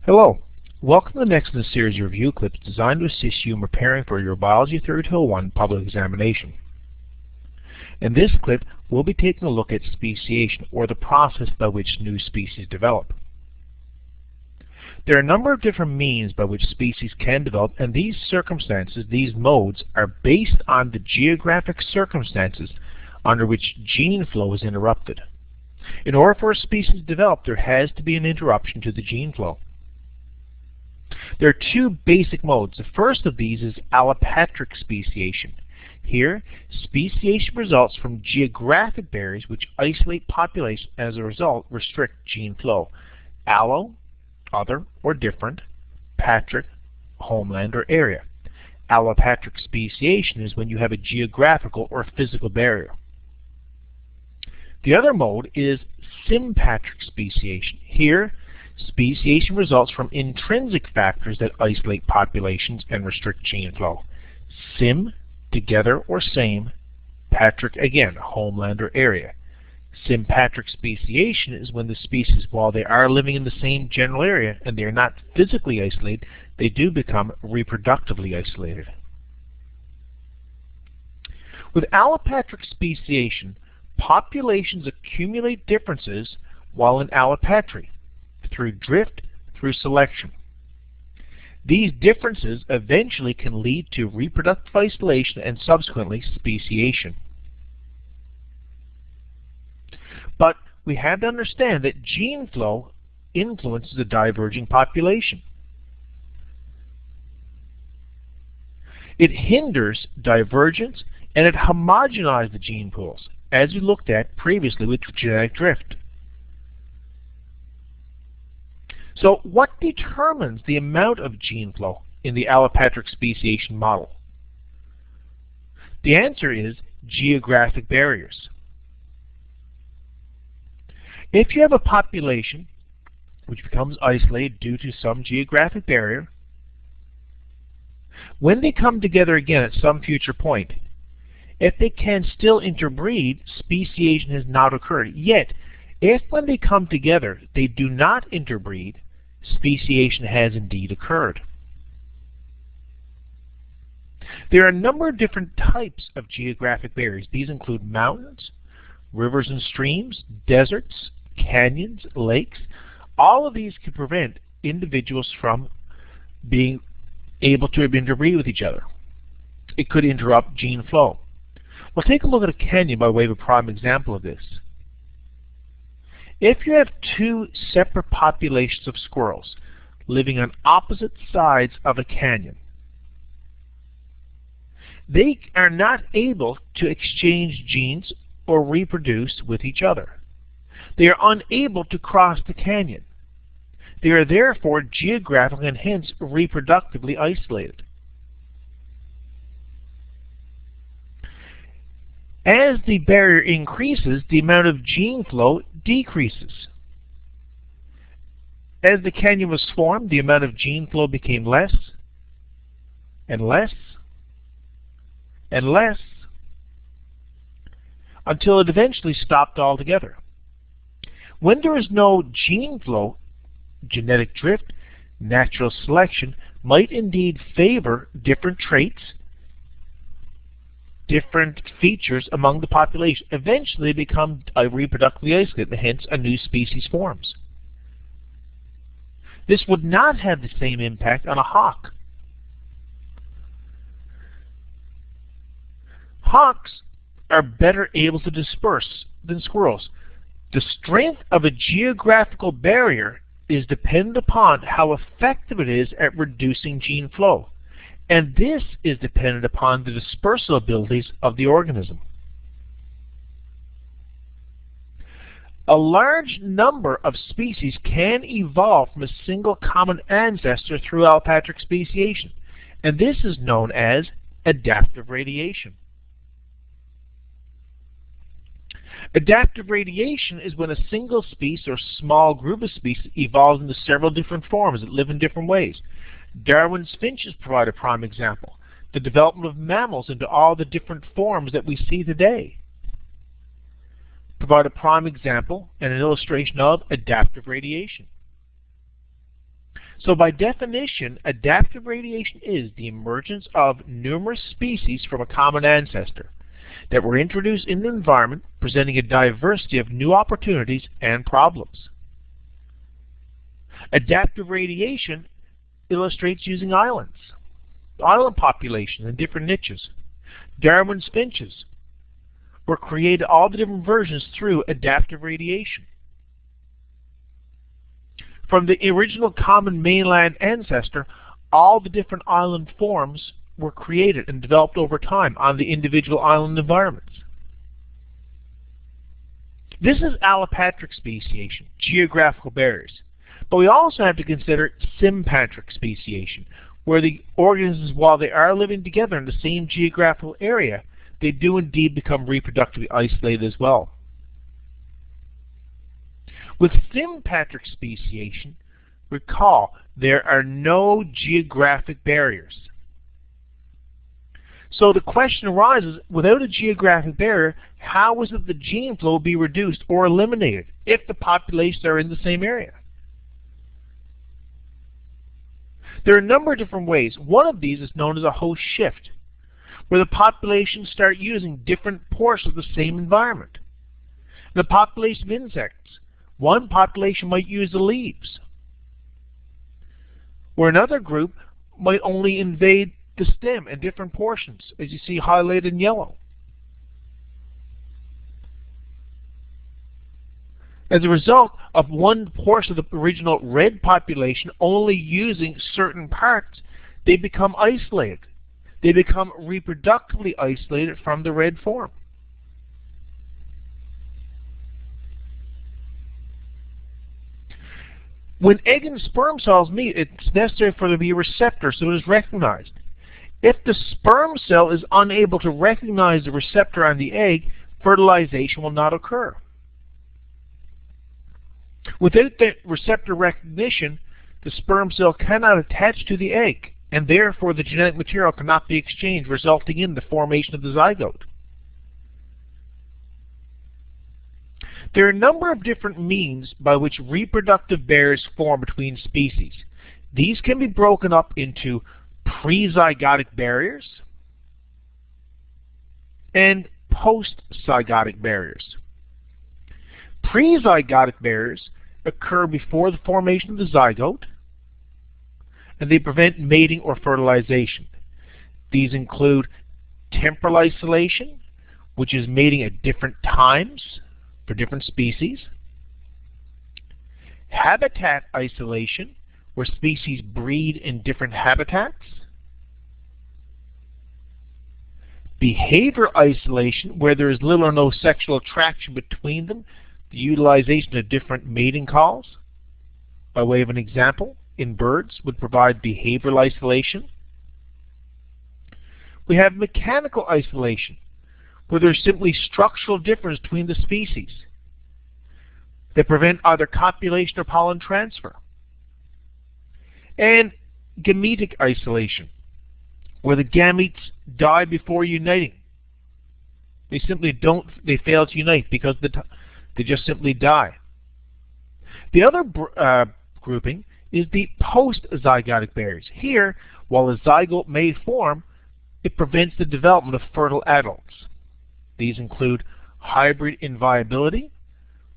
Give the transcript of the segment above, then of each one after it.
Hello. Welcome to the next in the series of review clips designed to assist you in preparing for your Biology 3201 public examination. In this clip, we'll be taking a look at speciation, or the process by which new species develop. There are a number of different means by which species can develop, and these circumstances, these modes, are based on the geographic circumstances under which gene flow is interrupted. In order for a species to develop, there has to be an interruption to the gene flow. There are two basic modes. The first of these is allopatric speciation. Here, speciation results from geographic barriers which isolate populations and as a result restrict gene flow. Allo, other or different, patric, homeland or area. Allopatric speciation is when you have a geographical or physical barrier. The other mode is sympatric speciation. Here, speciation results from intrinsic factors that isolate populations and restrict gene flow. Sym, together or same, patric, again, homeland or area. Sympatric speciation is when the species, while they are living in the same general area and they are not physically isolated, they do become reproductively isolated. With allopatric speciation, populations accumulate differences while in allopatry, through drift, through selection. These differences eventually can lead to reproductive isolation and subsequently speciation. But we have to understand that gene flow influences a diverging population. It hinders divergence and it homogenizes the gene pools, as we looked at previously with genetic drift. So what determines the amount of gene flow in the allopatric speciation model? The answer is geographic barriers. If you have a population which becomes isolated due to some geographic barrier, when they come together again at some future point, if they can still interbreed, speciation has not occurred. Yet, if when they come together they do not interbreed, speciation has indeed occurred. There are a number of different types of geographic barriers. These include mountains, rivers and streams, deserts, canyons, lakes. All of these can prevent individuals from being able to interbreed with each other. It could interrupt gene flow. We'll take a look at a canyon by way of a prime example of this. If you have two separate populations of squirrels living on opposite sides of a canyon, they are not able to exchange genes or reproduce with each other. They are unable to cross the canyon. They are therefore geographically and hence reproductively isolated. As the barrier increases, the amount of gene flow decreases. As the canyon was formed, the amount of gene flow became less and less and less until it eventually stopped altogether. When there is no gene flow, genetic drift, natural selection might indeed favor different traits, different features among the population. Eventually become reproductively isolated, and hence a new species forms. This would not have the same impact on a hawk. Hawks are better able to disperse than squirrels. The strength of a geographical barrier is dependent upon how effective it is at reducing gene flow. And this is dependent upon the dispersal abilities of the organism. A large number of species can evolve from a single common ancestor through allopatric speciation, and this is known as adaptive radiation. Adaptive radiation is when a single species or small group of species evolves into several different forms that live in different ways. Darwin's finches provide a prime example. The development of mammals into all the different forms that we see today provide a prime example and an illustration of adaptive radiation. So by definition, adaptive radiation is the emergence of numerous species from a common ancestor that were introduced in the environment, presenting a diversity of new opportunities and problems. Adaptive radiation illustrates using islands, island populations in different niches. Darwin's finches were created, all the different versions, through adaptive radiation. From the original common mainland ancestor, all the different island forms were created and developed over time on the individual island environments. This is allopatric speciation, geographical barriers. But we also have to consider sympatric speciation, where the organisms, while they are living together in the same geographical area, they do indeed become reproductively isolated as well. With sympatric speciation, recall, there are no geographic barriers. So the question arises, without a geographic barrier, how is it the gene flow be reduced or eliminated if the populations are in the same area? There are a number of different ways. One of these is known as a host shift, where the populations start using different portions of the same environment. The population of insects, one population might use the leaves, where another group might only invade the stem and different portions, as you see highlighted in yellow. As a result of one portion of the original red population only using certain parts, they become isolated. They become reproductively isolated from the red form. When egg and sperm cells meet, it's necessary for there to be a receptor so it is recognized. If the sperm cell is unable to recognize the receptor on the egg, fertilization will not occur. Without the receptor recognition, the sperm cell cannot attach to the egg, and therefore the genetic material cannot be exchanged, resulting in the formation of the zygote. There are a number of different means by which reproductive barriers form between species. These can be broken up into pre-zygotic barriers and post-zygotic barriers. Pre-zygotic barriers occur before the formation of the zygote, and they prevent mating or fertilization. These include temporal isolation, which is mating at different times for different species; habitat isolation, where species breed in different habitats; behavior isolation, where there is little or no sexual attraction between them, the utilization of different mating calls. By way of an example, in birds would provide behavioral isolation. We have mechanical isolation, where there's simply structural difference between the species that prevent either copulation or pollen transfer. And gametic isolation, where the gametes die before uniting. They fail to unite because they just simply die. The other grouping is the post-zygotic barriers. Here, while a zygote may form, it prevents the development of fertile adults. These include hybrid inviability,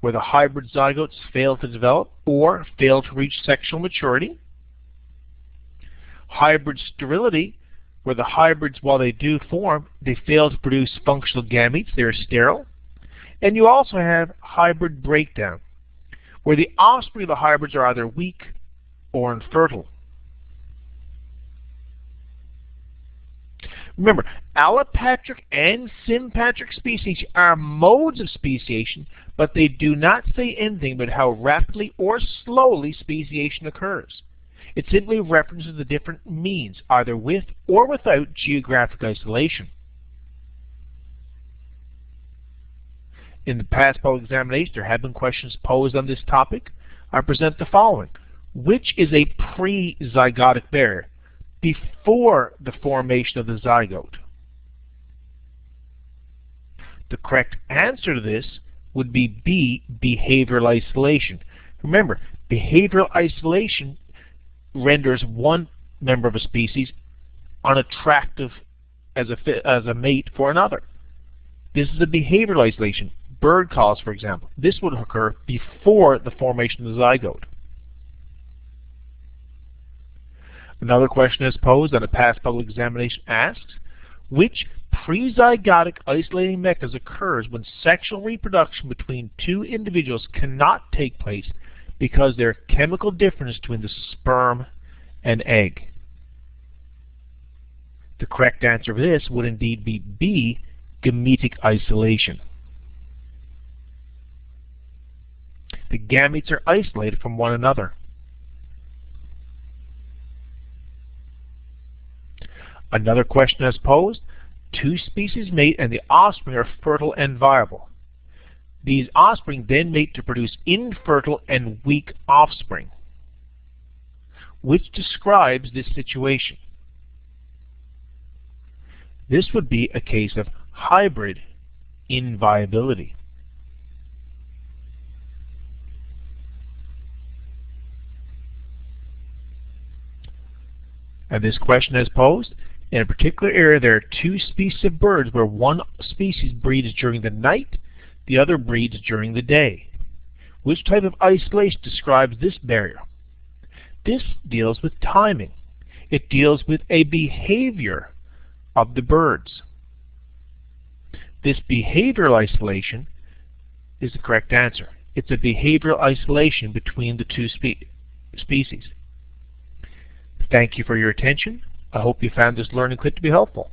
where the hybrid zygotes fail to develop or fail to reach sexual maturity; hybrid sterility, where the hybrids, while they do form, they fail to produce functional gametes, they are sterile. And you also have hybrid breakdown, where the offspring of the hybrids are either weak or infertile. Remember, allopatric and sympatric species are modes of speciation, but they do not say anything about how rapidly or slowly speciation occurs. It simply references the different means, either with or without geographic isolation. In the past public examination, there have been questions posed on this topic. I present the following. Which is a pre-zygotic barrier, before the formation of the zygote? The correct answer to this would be B, behavioral isolation. Remember, behavioral isolation renders one member of a species unattractive as a mate for another. This is a behavioral isolation. Bird calls, for example. This would occur before the formation of the zygote. Another question is posed on a past public examination asks, which prezygotic isolating mechanism occurs when sexual reproduction between two individuals cannot take place because there are chemical differences between the sperm and egg? The correct answer for this would indeed be B, gametic isolation. The gametes are isolated from one another. Another question is posed. Two species mate and the offspring are fertile and viable. These offspring then mate to produce infertile and weak offspring. Which describes this situation? This would be a case of hybrid inviability. And this question is posed. In a particular area, there are two species of birds where one species breeds during the night, the other breeds during the day. Which type of isolation describes this barrier? This deals with timing. It deals with a behavior of the birds. This behavioral isolation is the correct answer. It's a behavioral isolation between the two species. Thank you for your attention. I hope you found this learning clip to be helpful.